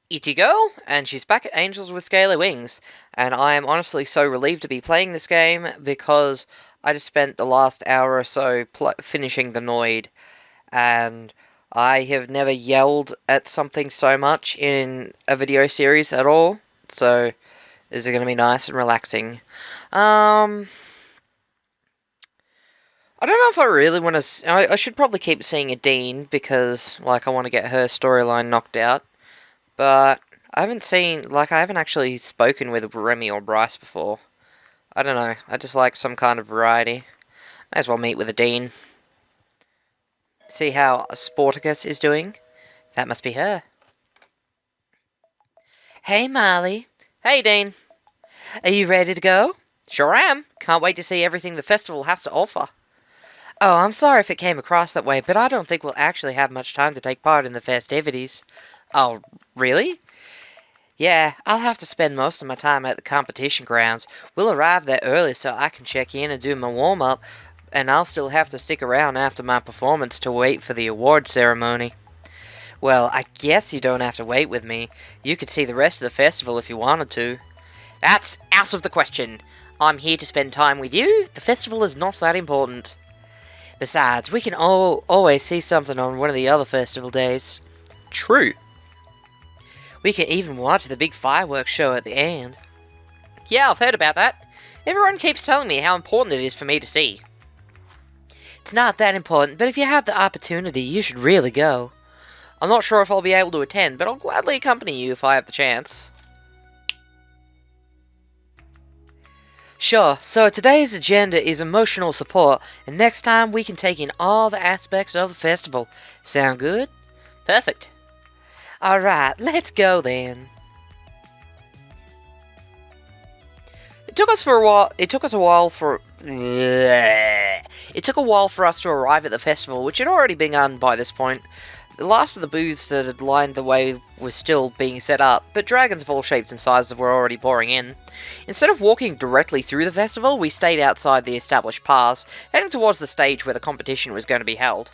E.T. Girl, and she's back at Angels with Scaly Wings. And I am honestly so relieved to be playing this game because I just spent the last hour or so finishing the Noid, and I have never yelled at something so much in a video series at all. So this is going to be nice and relaxing. I don't know if I really want to. I should probably keep seeing a Dean because, like, I want to get her storyline knocked out. But I haven't actually spoken with Remy or Bryce before. I don't know. I just like some kind of variety. Might as well meet with a Dean. See how Sporticus is doing? That must be her. Hey, Marley. Hey, Dean. Are you ready to go? Sure am. Can't wait to see everything the festival has to offer. Oh, I'm sorry if it came across that way, but I don't think we'll actually have much time to take part in the festivities. Oh, really? Yeah, I'll have to spend most of my time at the competition grounds. We'll arrive there early so I can check in and do my warm-up, and I'll still have to stick around after my performance to wait for the award ceremony. Well, I guess you don't have to wait with me. You could see the rest of the festival if you wanted to. That's out of the question. I'm here to spend time with you. The festival is not that important. Besides, we can always see something on one of the other festival days. True. We can even watch the big fireworks show at the end. Yeah, I've heard about that. Everyone keeps telling me how important it is for me to see. It's not that important, but if you have the opportunity, you should really go. I'm not sure if I'll be able to attend, but I'll gladly accompany you if I have the chance. Sure, so today's agenda is emotional support, and next time we can take in all the aspects of the festival. Sound good? Perfect. Alright, let's go then. It took a while for us to arrive at the festival, which had already begun by this point. The last of the booths that had lined the way was still being set up, but dragons of all shapes and sizes were already pouring in. Instead of walking directly through the festival, we stayed outside the established paths, heading towards the stage where the competition was going to be held.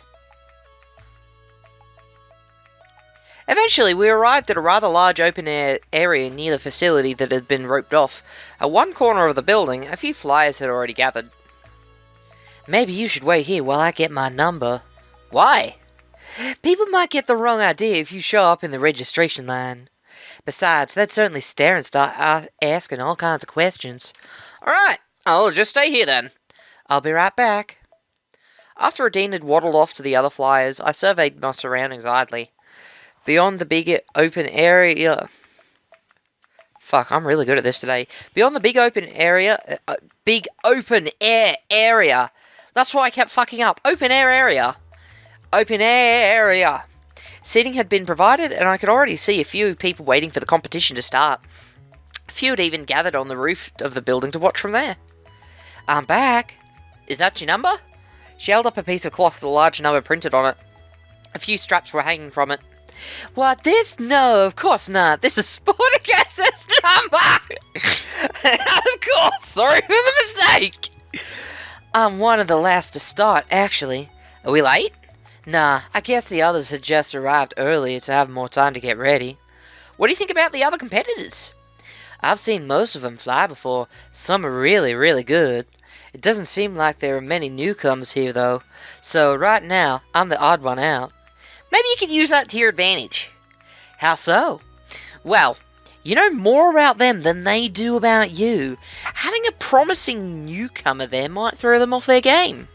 Eventually, we arrived at a rather large open-air area near the facility that had been roped off. At one corner of the building, a few flyers had already gathered. Maybe you should wait here while I get my number. Why? People might get the wrong idea if you show up in the registration line. Besides, they'd certainly stare and start asking all kinds of questions. Alright, I'll just stay here then. I'll be right back. After Dean had waddled off to the other flyers, I surveyed my surroundings idly. Beyond the big open area... Fuck, I'm really good at this today. Beyond the big open area... big open air area. That's why I kept fucking up. Open air area. Open air area. Seating had been provided, and I could already see a few people waiting for the competition to start. A few had even gathered on the roof of the building to watch from there. I'm back. Is that your number? She held up a piece of cloth with a large number printed on it. A few straps were hanging from it. What, this? No, of course not. This is Sporticus's number! Of course, sorry for the mistake. I'm one of the last to start, actually. Are we late? Nah, I guess the others had just arrived earlier to have more time to get ready. What do you think about the other competitors? I've seen most of them fly before. Some are really, really good. It doesn't seem like there are many newcomers here, though. So right now, I'm the odd one out. Maybe you could use that to your advantage. How so? Well, you know more about them than they do about you. Having a promising newcomer there might throw them off their game.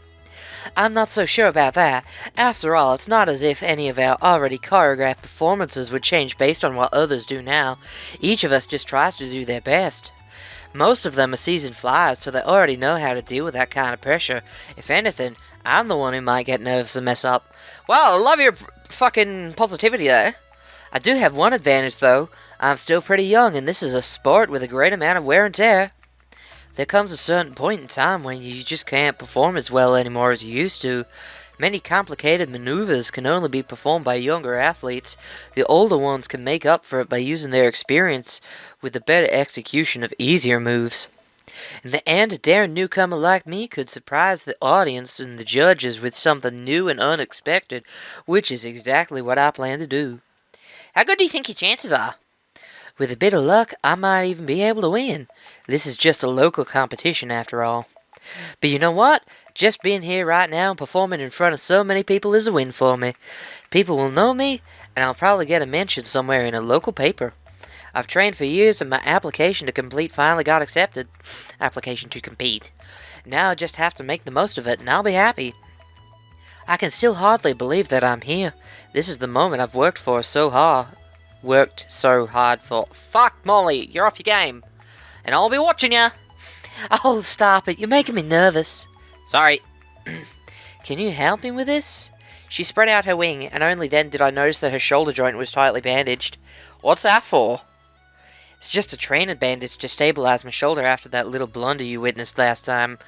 I'm not so sure about that. After all, it's not as if any of our already choreographed performances would change based on what others do now. Each of us just tries to do their best. Most of them are seasoned flyers, so they already know how to deal with that kind of pressure. If anything, I'm the one who might get nervous and mess up. Well, I love your fucking positivity there. I do have one advantage, though. I'm still pretty young, and this is a sport with a great amount of wear and tear. There comes a certain point in time when you just can't perform as well anymore as you used to. Many complicated maneuvers can only be performed by younger athletes. The older ones can make up for it by using their experience with the better execution of easier moves. In the end, a daring newcomer like me could surprise the audience and the judges with something new and unexpected, which is exactly what I plan to do. How good do you think your chances are? With a bit of luck, I might even be able to win. This is just a local competition after all. But you know what? Just being here right now and performing in front of so many people is a win for me. People will know me, and I'll probably get a mention somewhere in a local paper. I've trained for years and my application to compete finally got accepted. Application to compete. Now I just have to make the most of it and I'll be happy. I can still hardly believe that I'm here. This is the moment I've worked so hard for. Fuck, Molly, you're off your game. And I'll be watching ya. Oh, stop it, you're making me nervous. Sorry. Can you help me with this? She spread out her wing, and only then did I notice that her shoulder joint was tightly bandaged. What's that for? It's just a trainer bandage to stabilize my shoulder after that little blunder you witnessed last time.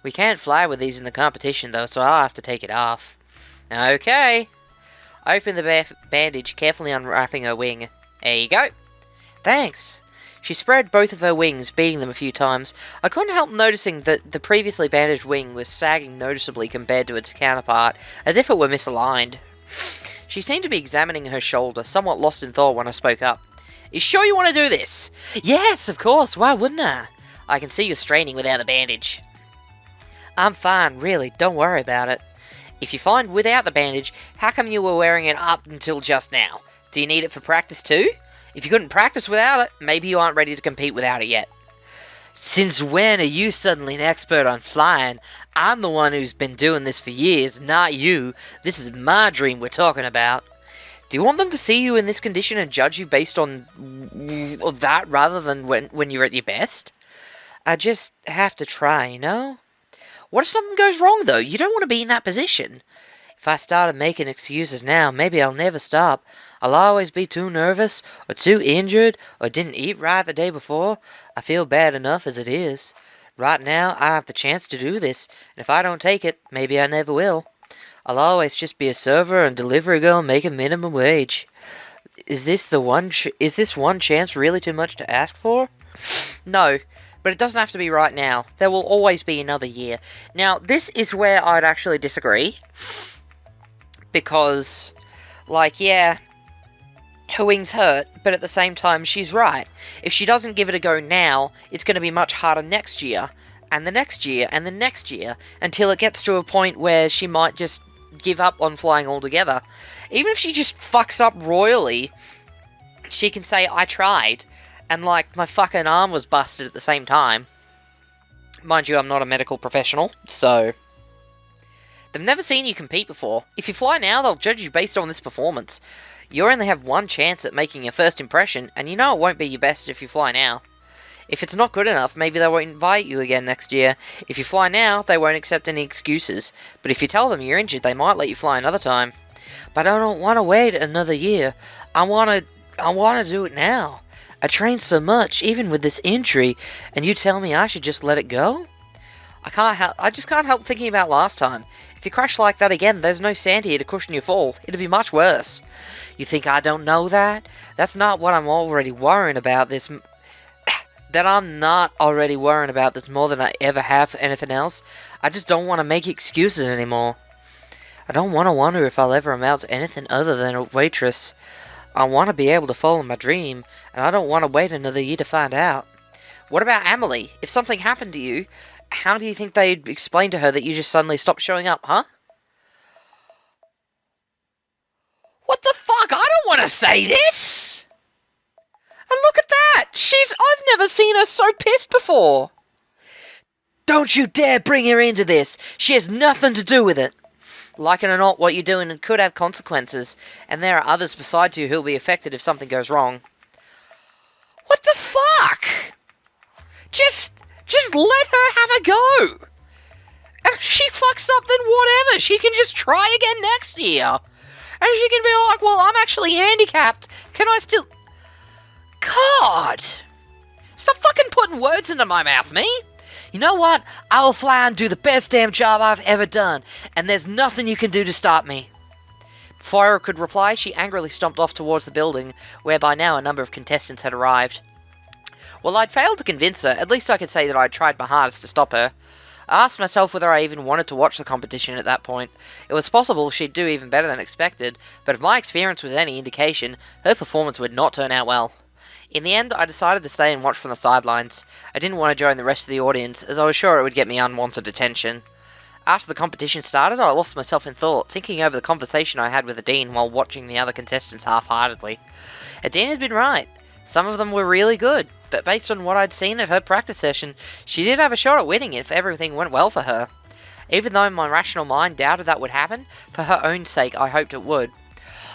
We can't fly with these in the competition, though, so I'll have to take it off. Okay. I opened the bandage, carefully unwrapping her wing. There you go. Thanks. She spread both of her wings, beating them a few times. I couldn't help noticing that the previously bandaged wing was sagging noticeably compared to its counterpart, as if it were misaligned. She seemed to be examining her shoulder, somewhat lost in thought when I spoke up. You sure you want to do this? Yes, of course, why wouldn't I? I can see you're straining without the bandage. I'm fine, really, don't worry about it. If you're fine without the bandage, how come you were wearing it up until just now? Do you need it for practice too? If you couldn't practice without it, maybe you aren't ready to compete without it yet. Since when are you suddenly an expert on flying? I'm the one who's been doing this for years, not you. This is my dream we're talking about. Do you want them to see you in this condition and judge you based on that rather than when you're at your best? I just have to try, you know? What if something goes wrong, though? You don't want to be in that position. If I started making excuses now, maybe I'll never stop. I'll always be too nervous, or too injured, or didn't eat right the day before. I feel bad enough as it is. Right now, I have the chance to do this, and if I don't take it, maybe I never will. I'll always just be a server and delivery girl making minimum wage. Is this one chance really too much to ask for? No, but it doesn't have to be right now. There will always be another year. Now, this is where I'd actually disagree. Because, yeah, her wings hurt, but at the same time, she's right. If she doesn't give it a go now, it's going to be much harder next year, and the next year, and the next year, until it gets to a point where she might just give up on flying altogether. Even if she just fucks up royally, she can say, I tried, and my fucking arm was busted at the same time. Mind you, I'm not a medical professional, so... They've never seen you compete before. If you fly now, they'll judge you based on this performance. You only have one chance at making your first impression, and you know it won't be your best if you fly now. If it's not good enough, maybe they won't invite you again next year. If you fly now, they won't accept any excuses. But if you tell them you're injured, they might let you fly another time. But I don't want to wait another year. I want to do it now. I trained so much, even with this injury, and you tell me I should just let it go? I just can't help thinking about last time. If you crash like that again, there's no sand here to cushion your fall. It'd be much worse. You think I don't know that? That's not what I'm already worrying about this... that I'm not already worrying about this more than I ever have for anything else. I just don't want to make excuses anymore. I don't want to wonder if I'll ever amount to anything other than a waitress. I want to be able to follow my dream, and I don't want to wait another year to find out. What about Emily? If something happened to you, how do you think they'd explain to her that you just suddenly stopped showing up, huh? What the fuck? I don't want to say this! And look at that! I've never seen her so pissed before! Don't you dare bring her into this! She has nothing to do with it! Like it or not, what you're doing could have consequences, and there are others besides you who'll be affected if something goes wrong. What the fuck? Just let her have a go! And if she fucks up, then whatever, she can just try again next year! And she can be like, well, I'm actually handicapped, can I still... God! Stop fucking putting words into my mouth, me! You know what? I will fly and do the best damn job I've ever done, and there's nothing you can do to stop me. Before I could reply, she angrily stomped off towards the building, where by now a number of contestants had arrived. While I'd failed to convince her, at least I could say that I'd tried my hardest to stop her. I asked myself whether I even wanted to watch the competition at that point. It was possible she'd do even better than expected, but if my experience was any indication, her performance would not turn out well. In the end, I decided to stay and watch from the sidelines. I didn't want to join the rest of the audience, as I was sure it would get me unwanted attention. After the competition started, I lost myself in thought, thinking over the conversation I had with Adine while watching the other contestants half-heartedly. Adine had been right. Some of them were really good, but based on what I'd seen at her practice session, she did have a shot at winning if everything went well for her. Even though my rational mind doubted that would happen, for her own sake I hoped it would.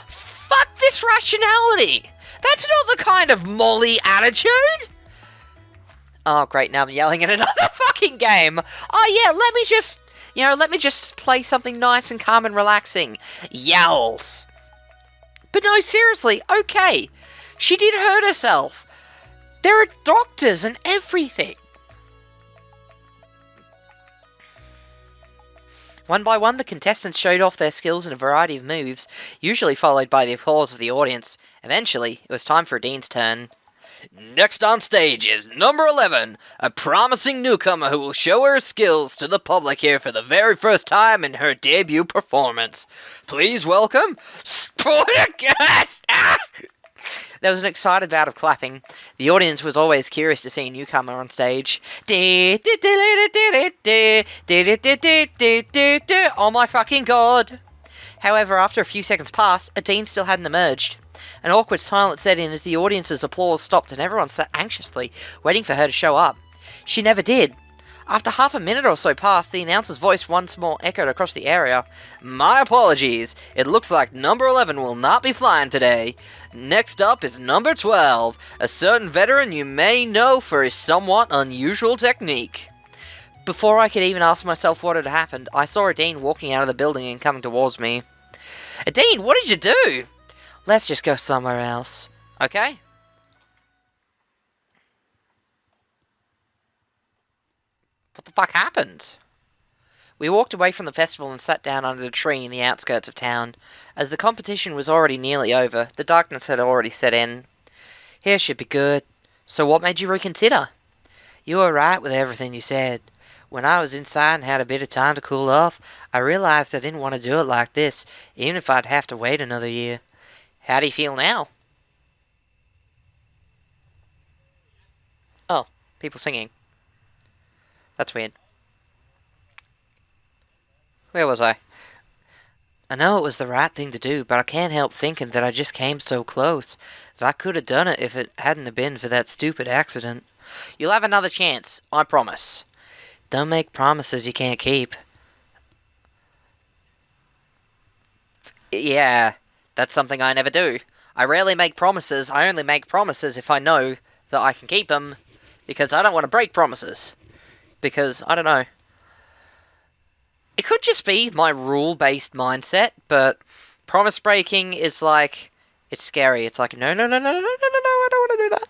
Fuck this rationality! That's not the kind of Molly attitude! Oh great, now I'm yelling at another fucking game! Oh yeah, let me just play something nice and calm and relaxing. Yells! But no, seriously, okay. She did hurt herself. There are doctors and everything. One by one, the contestants showed off their skills in a variety of moves, usually followed by the applause of the audience. Eventually, it was time for Dean's turn. Next on stage is number 11, a promising newcomer who will show her skills to the public here for the very first time in her debut performance. Please welcome, Sporticus! There was an excited bout of clapping. The audience was always curious to see a newcomer on stage. Oh my fucking god! However, after a few seconds passed, Adine still hadn't emerged. An awkward silence set in as the audience's applause stopped and everyone sat anxiously, waiting for her to show up. She never did. After half a minute or so passed, the announcer's voice once more echoed across the area. My apologies. It looks like number 11 will not be flying today. Next up is number 12, a certain veteran you may know for his somewhat unusual technique. Before I could even ask myself what had happened, I saw Adine walking out of the building and coming towards me. Adine, what did you do? Let's just go somewhere else. Okay? What the fuck happened? We walked away from the festival and sat down under a tree in the outskirts of town. As the competition was already nearly over, the darkness had already set in. Here should be good. So what made you reconsider? You were right with everything you said. When I was inside and had a bit of time to cool off, I realized I didn't want to do it like this, even if I'd have to wait another year. How do you feel now? Oh, people singing. That's weird. Where was I? I know it was the right thing to do, but I can't help thinking that I just came so close, that I could have done it if it hadn't have been for that stupid accident. You'll have another chance, I promise. Don't make promises you can't keep. Yeah, that's something I never do. I rarely make promises. I only make promises if I know that I can keep them, because I don't want to break promises. Because, I don't know. It could just be my rule-based mindset, but promise breaking is like, it's scary. It's like, no, I don't want to do that.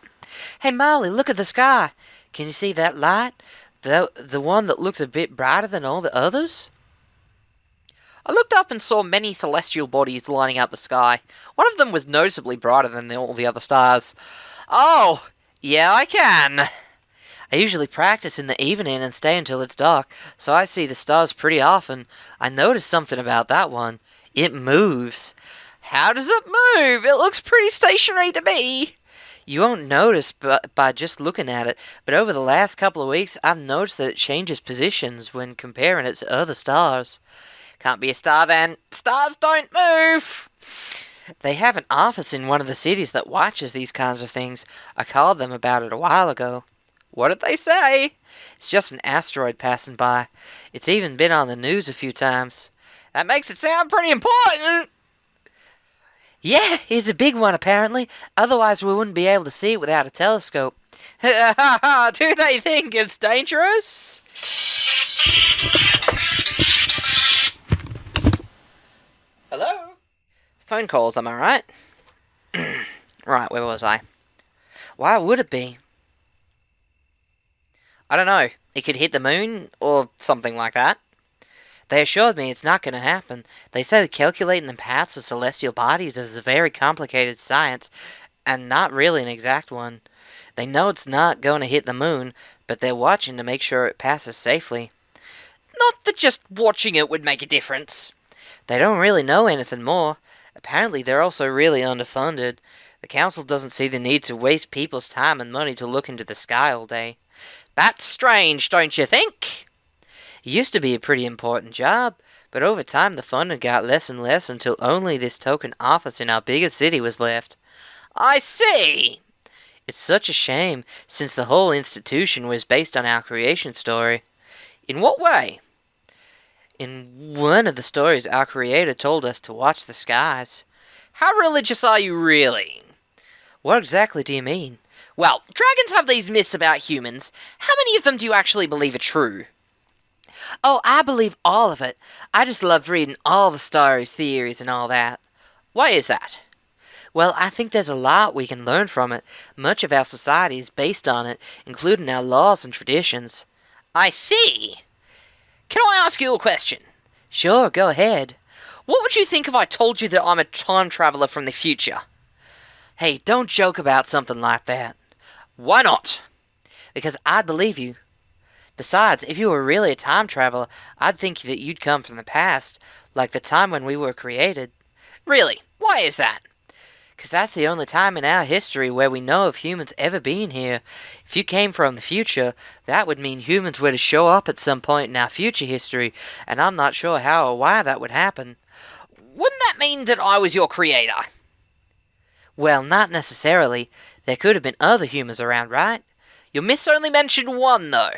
Hey, Marley, look at the sky. Can you see that light? The one that looks a bit brighter than all the others? I looked up and saw many celestial bodies lining up the sky. One of them was noticeably brighter than all the other stars. Oh, yeah, I can. I usually practice in the evening and stay until it's dark, so I see the stars pretty often. I noticed something about that one. It moves. How does it move? It looks pretty stationary to me. You won't notice by just looking at it, but over the last couple of weeks, I've noticed that it changes positions when comparing it to other stars. Can't be a star then. Stars don't move! They have an office in one of the cities that watches these kinds of things. I called them about it a while ago. What did they say? It's just an asteroid passing by. It's even been on the news a few times. That makes it sound pretty important! Yeah, it's a big one apparently. Otherwise we wouldn't be able to see it without a telescope. Do they think it's dangerous? Hello? Phone calls, am I right? Right, where was I? Why would it be? I don't know. It could hit the moon, or something like that. They assured me it's not going to happen. They said calculating the paths of celestial bodies is a very complicated science, and not really an exact one. They know it's not going to hit the moon, but they're watching to make sure it passes safely. Not that just watching it would make a difference. They don't really know anything more. Apparently they're also really underfunded. The council doesn't see the need to waste people's time and money to look into the sky all day. That's strange, don't you think? It used to be a pretty important job, but over time the funding got less and less until only this token office in our biggest city was left. I see! It's such a shame, since the whole institution was based on our creation story. In what way? In one of the stories, our creator told us to watch the skies. How religious are you really? What exactly do you mean? Well, dragons have these myths about humans. How many of them do you actually believe are true? Oh, I believe all of it. I just love reading all the stories, theories, and all that. Why is that? Well, I think there's a lot we can learn from it. Much of our society is based on it, including our laws and traditions. I see. Can I ask you a question? Sure, go ahead. What would you think if I told you that I'm a time traveler from the future? Hey, don't joke about something like that. Why not? Because I'd believe you. Besides, if you were really a time traveler, I'd think that you'd come from the past, like the time when we were created. Really? Why is that? Because that's the only time in our history where we know of humans ever being here. If you came from the future, that would mean humans were to show up at some point in our future history, and I'm not sure how or why that would happen. Wouldn't that mean that I was your creator? Well, not necessarily. There could have been other humans around, right? Your myths only mentioned one, though.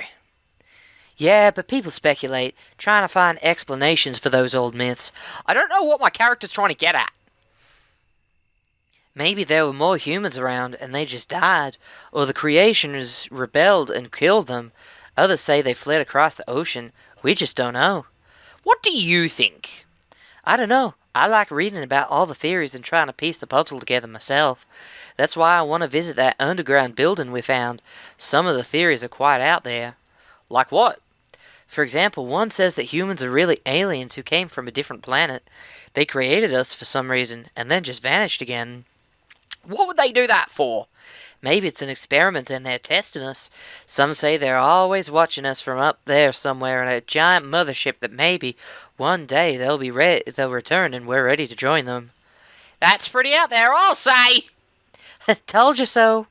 Yeah, but people speculate, trying to find explanations for those old myths. I don't know what my character's trying to get at. Maybe there were more humans around and they just died, or the creationers rebelled and killed them. Others say they fled across the ocean. We just don't know. What do you think? I don't know. I like reading about all the theories and trying to piece the puzzle together myself. That's why I want to visit that underground building we found. Some of the theories are quite out there. Like what? For example, one says that humans are really aliens who came from a different planet. They created us for some reason and then just vanished again. What would they do that for? Maybe it's an experiment and they're testing us. Some say they're always watching us from up there somewhere in a giant mothership that maybe one day they'll return and we're ready to join them. That's pretty out there, I'll say! Told you so.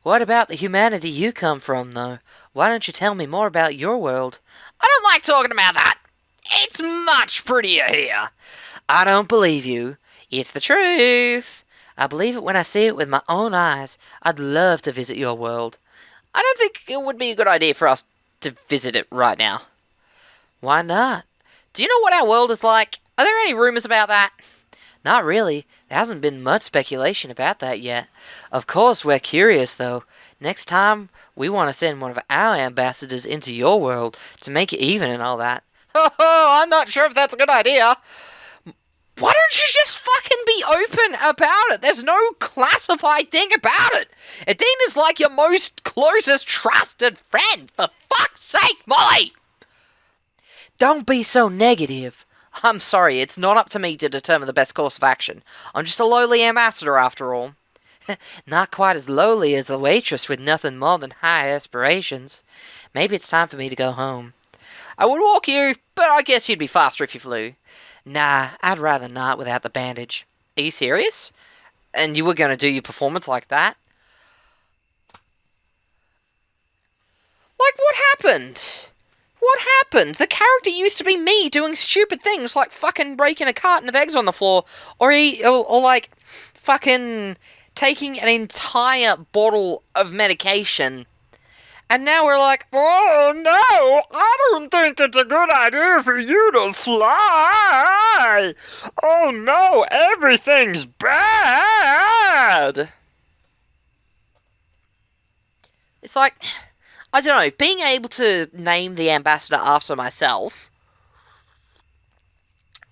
What about the humanity you come from, though? Why don't you tell me more about your world? I don't like talking about that. It's much prettier here. I don't believe you. It's the truth. I believe it when I see it with my own eyes. I'd love to visit your world. I don't think it would be a good idea for us to visit it right now. Why not? Do you know what our world is like? Are there any rumors about that? Not really. There hasn't been much speculation about that yet. Of course, we're curious, though. Next time, we want to send one of our ambassadors into your world to make it even and all that. I'm not sure if that's a good idea. Why don't you just fucking be open about it? There's no classified thing about it. Adina's like your most closest trusted friend. For fuck's sake, Molly! Don't be so negative. I'm sorry, it's not up to me to determine the best course of action. I'm just a lowly ambassador after all. Not quite as lowly as a waitress with nothing more than high aspirations. Maybe it's time for me to go home. I would walk you, but I guess you'd be faster if you flew. Nah, I'd rather not without the bandage. Are you serious? And you were going to do your performance like that? Like, what happened? What happened? The character used to be me doing stupid things like fucking breaking a carton of eggs on the floor, or like fucking taking an entire bottle of medication. And now we're like, oh no, I don't think it's a good idea for you to fly. Oh no, everything's bad. It's like, I don't know, being able to name the ambassador after myself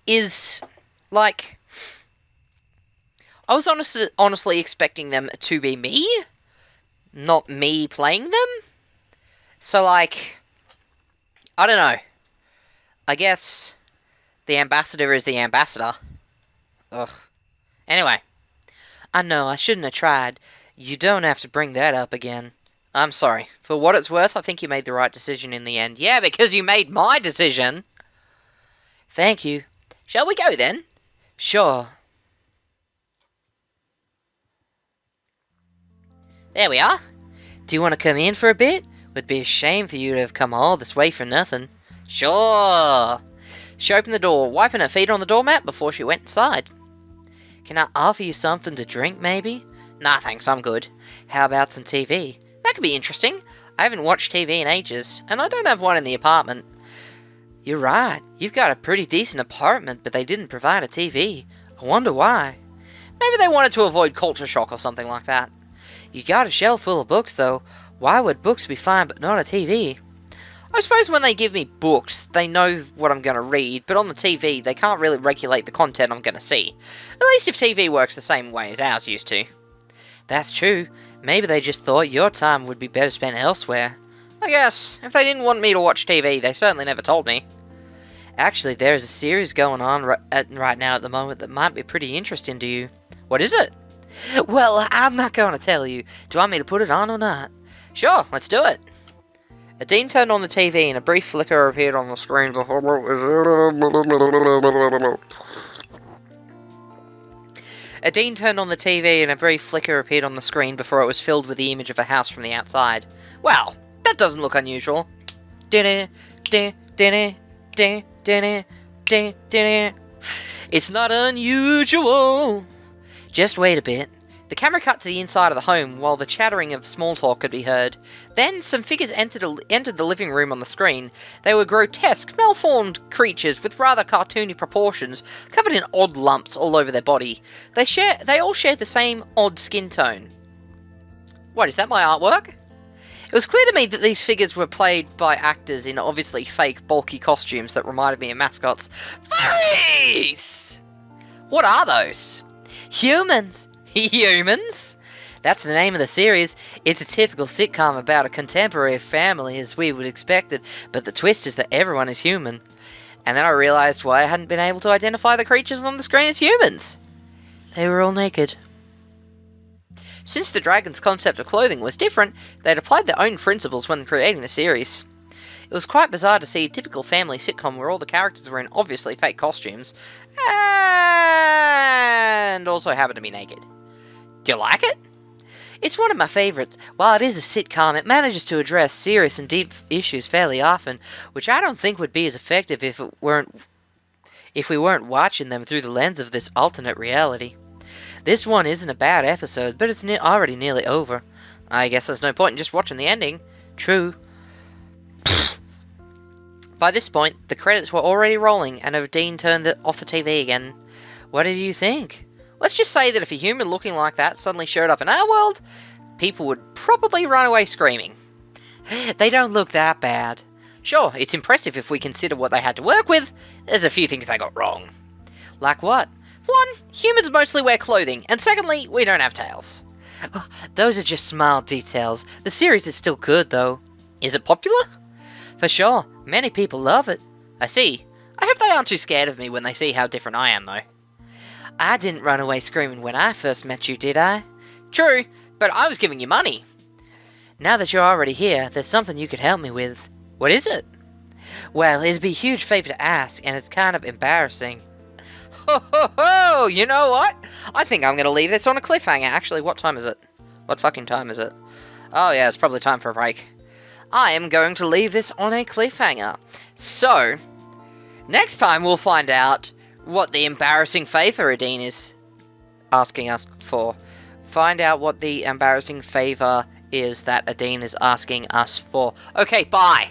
is like, I was honestly expecting them to be me, not me playing them. So, like, I don't know. I guess the ambassador is the ambassador. Ugh. Anyway, I know I shouldn't have tried. You don't have to bring that up again. I'm sorry. For what it's worth, I think you made the right decision in the end. Yeah, because you made my decision. Thank you. Shall we go then? Sure. There we are. Do you want to come in for a bit? Would be a shame for you to have come all this way for nothing. Sure. She opened the door, wiping her feet on the doormat before she went inside. Can I offer you something to drink, maybe? Nah, thanks, I'm good. How about some TV? That could be interesting. I haven't watched TV in ages, and I don't have one in the apartment. You're right. You've got a pretty decent apartment, but they didn't provide a TV. I wonder why. Maybe they wanted to avoid culture shock or something like that. You got a shelf full of books, though. Why would books be fine but not a TV? I suppose when they give me books, they know what I'm going to read, but on the TV, they can't really regulate the content I'm going to see. At least if TV works the same way as ours used to. That's true. Maybe they just thought your time would be better spent elsewhere. I guess, if they didn't want me to watch TV, they certainly never told me. Actually, there is a series going on right now at the moment that might be pretty interesting to you. What is it? Well, I'm not going to tell you. Do you want me to put it on or not? Sure, let's do it. Adine turned on the TV and a brief flicker appeared on the screen before... Adine turned on the TV and a brief flicker appeared on the screen before it was filled with the image of a house from the outside. Well, that doesn't look unusual. It's not unusual. Just wait a bit. The camera cut to the inside of the home while the chattering of small talk could be heard. Then some figures entered the living room on the screen. They were grotesque, malformed creatures with rather cartoony proportions, covered in odd lumps all over their body. They all shared the same odd skin tone. What, is that my artwork? It was clear to me that these figures were played by actors in obviously fake, bulky costumes that reminded me of mascots. Furries! What are those? Humans. Humans? That's the name of the series. It's a typical sitcom about a contemporary family as we would expect it, but the twist is that everyone is human. And then I realised why I hadn't been able to identify the creatures on the screen as humans. They were all naked. Since the dragon's concept of clothing was different, they'd applied their own principles when creating the series. It was quite bizarre to see a typical family sitcom where all the characters were in obviously fake costumes, and also happened to be naked. Do you like it? It's one of my favourites. While it is a sitcom, it manages to address serious and deep issues fairly often, which I don't think would be as effective if we weren't watching them through the lens of this alternate reality. This one isn't a bad episode, but it's already nearly over. I guess there's no point in just watching the ending. True. By this point, the credits were already rolling, and Odine turned off the TV again. What did you think? Let's just say that if a human looking like that suddenly showed up in our world, people would probably run away screaming. They don't look that bad. Sure, it's impressive if we consider what they had to work with. There's a few things they got wrong. Like what? One, humans mostly wear clothing, and secondly, we don't have tails. Oh, those are just small details. The series is still good, though. Is it popular? For sure, many people love it. I see. I hope they aren't too scared of me when they see how different I am, though. I didn't run away screaming when I first met you, did I? True, but I was giving you money. Now that you're already here, there's something you could help me with. What is it? Well, it'd be a huge favour to ask, and it's kind of embarrassing. Ho ho ho! You know what? I think I'm going to leave this on a cliffhanger. Actually, what time is it? What fucking time is it? Oh yeah, it's probably time for a break. I am going to leave this on a cliffhanger. So, next time we'll find out what the embarrassing favour Adine is asking us for. Find out what the embarrassing favour is that Adine is asking us for. Okay, bye!